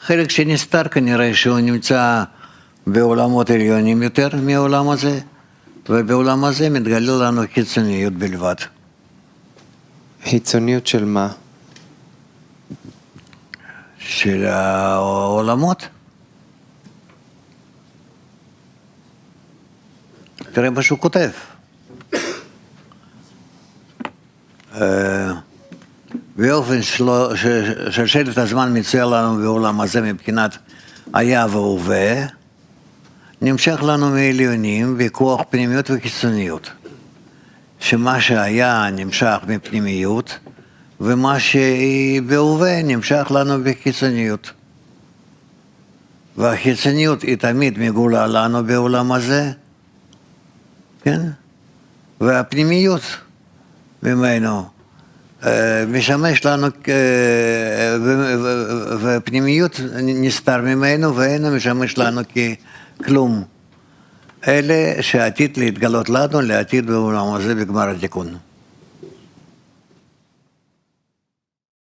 חלק שנסתר כנראה שהוא נמצא בעולמות עליונים יותר מהעולם הזה, ובעולם הזה מתגלה לנו חיצוניות בלבד. חיצוניות של מה? של העולמות. תראה מה שהוא כותב. באופן ששלשלת הזמן מצויר לנו בעולם הזה מבחינת היה והווה, נמשך לנו מעליונים בכוח פנימיות וחיצוניות. שמה שהיה נמשך מפנימיות, ומה שבהווה נמשך לנו בחיצוניות. והחיצוניות היא תמיד מגולה לנו בעולם הזה, כן? והפנימיות ממנו משמש לנו, והפנימיות נסתר ממנו ואינו משמש לנו ככלום. אלה שעתיד להתגלות לנו לעתיד בעולם הזה בגמר התיקון.